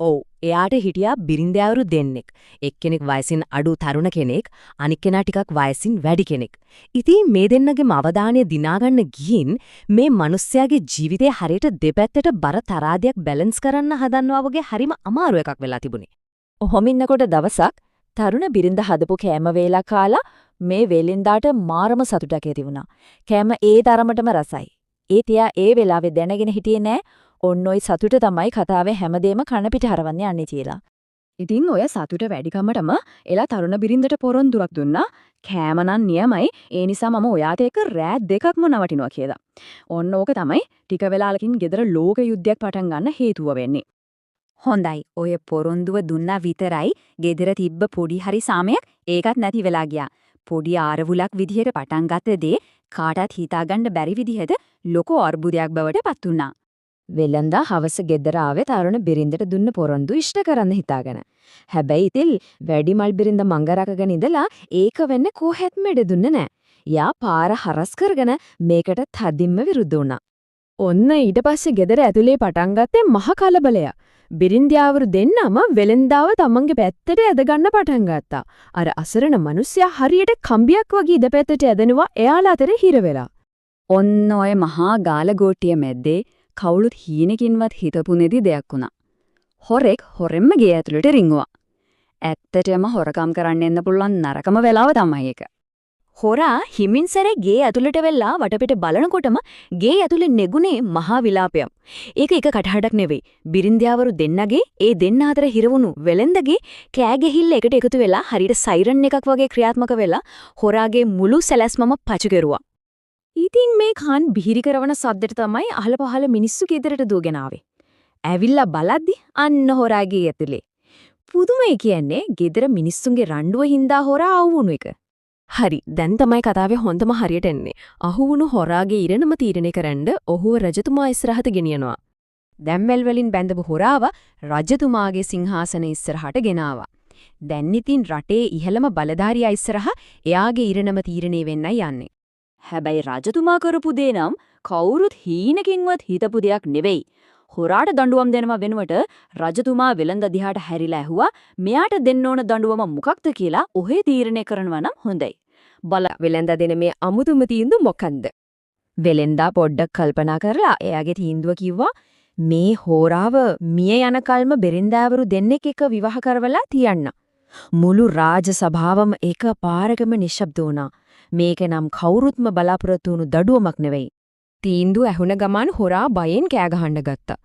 ඔව් එයාට හිටියා බිරින්දෑවරු දෙන්නෙක්. එක්කෙනෙක් වයසින් අඩු තරුණ කෙනෙක්, අනික් කෙනා ටිකක් වයසින් වැඩි කෙනෙක්. ඉතින් මේ දෙන්නගේම අවධානය දිනාගන්න ගිහින් මේ මිනිස්යාගේ ජීවිතේ හරියට දෙපැත්තට බර තරාදියක් බැලන්ස් කරන්න හදනවා වගේ හරිම අමාරු එකක් වෙලා තිබුණේ. ඔහොම ඉන්නකොට දවසක් තරුණ බිරිඳ හදපු කෑම වේලා කාලා මේ වෙලින්දාට මාරම සතුටක් ඇති වුණා. කෑම ඒ තරමටම රසයි. ඒ තියා ඒ වෙලාවේ දැනගෙන හිටියේ නෑ ඔන්න ඔය සතුට තමයි කතාවේ හැමදේම කන පිට හරවන්න යන්නේ කියලා. ඉතින් ඔය සතුට වැඩිකමටම එලා තරුණ බිරිඳට පොරොන්දුවක් දුන්නා. කෑම නම් නියමයි. ඒ නිසා මම ඔයාට එක රෑ දෙකක්ම නවටිනවා කියලා. ඔන්න ඕක තමයි ටික වෙලාවකින් ගෙදර ලෝක යුද්ධයක් පටන් ගන්න හේතුව වෙන්නේ. හොඳයි. ඔය පොරොන්දුව දුන්නා විතරයි ගෙදර තිබ්බ පොඩි හරි සාමයක් ඒකත් නැති වෙලා ගියා. පොඩි ආරවුලක් විදිහට පටන් ගත්ත දේ කාටවත් හිතාගන්න බැරි විදිහට ලොකු අර්බුදයක් බවට පත් වුණා. වෙලඳා හවස ගෙදර ආවේ තරුණ බිරිඳට දුන්න පොරොන්දු ඉෂ්ට කරන්න හිතාගෙන. හැබැයි ඉතින් වැඩිමල් බිරිඳ මංගරකගෙන ඉඳලා ඒක වෙන්නේ කොහෙත්ම ඉඩ දුන්නේ නැහැ. යා පාර හරස් කරගෙන මේකට තදින්ම විරුද්ධ වුණා. ඔන්න ඊට පස්සේ ගෙදර ඇතුලේ පටන් ගත්තේ මහ කලබලය. බිරින්දියාවරු දෙන්නම වෙලෙන්දාව තමන්ගේ පැත්තට ඇදගන්න පටන් ගත්තා. අර අසරණ මිනිස්සයා හරියට කම්බියක් වගේ ඉදපැත්තට ඇදෙනවා එයාලා අතර හිර වෙලා. ඔන්න ඔය මහා ගාලගෝටිය මැද්දේ කවුළුත් හීනකින්වත් හිතපු නැති දෙයක් වුණා. හොරෙක් හොරෙන්ම ගේ ඇතුළට රිංගුවා. ඇත්තටම හොරකම් කරන්න එන්න පුළුවන් නරකම වෙලාව තමයි ඒක. හොරා හිමින් සැරේ ගේ ඇතුළට වෙලා වටපිට බලනකොටම ගේ ඇතුලේ නෙගුනේ මහා විලාපයක්. ඒක එක කටහඬක් නෙවෙයි. බිරින්දියාවරු දෙන්නගේ ඒ දෙන්න අතර හිරවුණු වෙලෙන්දගේ කෑ ගැහිල්ල එකට එකතු වෙලා හරියට සයිරන් එකක් වගේ ක්‍රියාත්මක වෙලා හොරාගේ මුළු සැලැස්මම පචු කෙරුවා. ඉතින් මේ කාන් බිහිරි කරන සද්දෙට තමයි අහල පහල මිනිස්සු ගෙදරට දුවගෙන ආවේ. ඇවිල්ලා බලද්දි අන්න හොරාගේ ඇතුලේ. පුදුමයි කියන්නේ ගෙදර මිනිස්සුන්ගේ රණ්ඩුව හින්දා හොරා ආවුණු එක. හරි දැන් තමයි කතාවේ හොඳම හරියට එන්නේ. අහුවුණු හොරාගේ ඉරණම තීරණය කරන්න ඔහුව රජතුමා ඉස්සරහට ගෙනියනවා. දැම්මෙල් වලින් බැඳපු හොරාව රජතුමාගේ සිංහාසනය ඉස්සරහට ගෙනාවා. දැන් ඉතින් රටේ ඉහළම බලධාරියා ඉස්සරහ එයාගේ ඉරණම තීරණය වෙන්නයි යන්නේ. හැබැයි රජතුමා කරපු දේ නම් කවුරුත් හීනකින්වත් හිතපු දෙයක් නෙවෙයි. හොරාට දඬුවම් දෙනවා වෙනුවට රජතුමා වෙලඳ දිහාට හැරිලා ඇහුවා මෙයාට දෙන්න ඕන දඬුවම මොකක්ද කියලා ඔහේ තීරණය කරනවා නම් හොඳයි. බල වෙලඳ දෙන මේ අමුතුම තීන්දුව මොකන්ද? වෙලෙන්දා පොඩ්ඩක් කල්පනා කරලා එයාගේ තීන්දුව කිව්වා මේ හොරාව මිය යන කල්ම බෙරින්දාවරු දෙන්නෙක් එක විවාහ කරවලා තියන්න. මුළු රාජ සභාවම එක පාරකම නිශ්ශබ්ද වුණා. මේක නම් කවුරුත්ම බලාපොරොත්තු වුණු දඩුවමක් නෙවෙයි. තීන්දුව ඇහුණ ගමන් හොරා බයෙන් කෑ ගහන්න ගත්තා.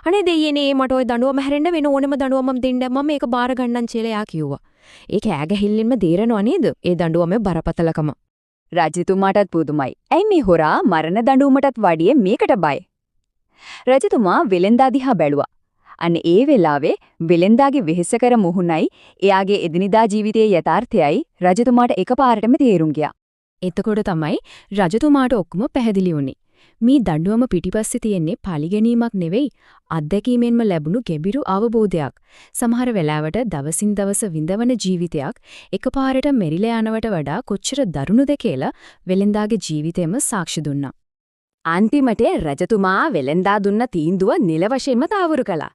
අනේ දෙයියනේ මට ওই දඬුවම හැරෙන්න වෙන ඕනෙම දඬුවමක් දෙන්න මම මේක බාර ගන්නම් කියලා යා කිව්වා. ඒ කෑ ගැහිල්ලෙන්ම දේරනව නේද? ඒ දඬුවමේ බරපතලකම. රජතුමාටත් පුදුමයි. ඇයි මේ හොරා මරණ දඬුවමටත් වඩියේ මේකට බය? රජතුමා වෙලෙන්දා දිහා බැලුවා. අන්න ඒ වෙලාවේ වෙලෙන්දාගේ වෙහෙසකර මුහුණයි එයාගේ එදිනෙදා ජීවිතයේ යථාර්ථයයි රජතුමාට එකපාරටම තේරුම් ගියා. එතකොට තමයි රජතුමාට ඔක්කොම පැහැදිලි වුණේ. මේ දඬුවම පිටිපස්සේ තියෙන්නේ පරිගැනීමක් නෙවෙයි අත්දැකීමෙන්ම ලැබුණු ගැඹුරු අවබෝධයක්. සමහර වෙලාවට දවසින් දවස විඳවන ජීවිතයක් එකපාරට මෙරිලා යනවට වඩා කොච්චර දරුණුද කියලා වෙලෙන්දාගේ ජීවිතේම සාක්ෂි දුන්නා. අන්තිමට රජතුමා වෙලෙන්දා දුන්න තීන්දුව නිල වශයෙන්ම තාවුරු කළා.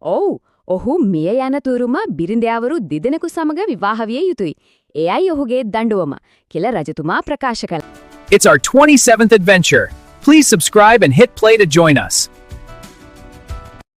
ඔව් ඔහු මිය යන තුරුම බිරින්දෑවරු දෙදෙනෙකු සමග විවාහ විය යුතුයි. එයයි ඔහුගේ දඬුවම කියලා රජතුමා ප්‍රකාශ කළා. It's our 27th adventure. Please subscribe and hit play to join us.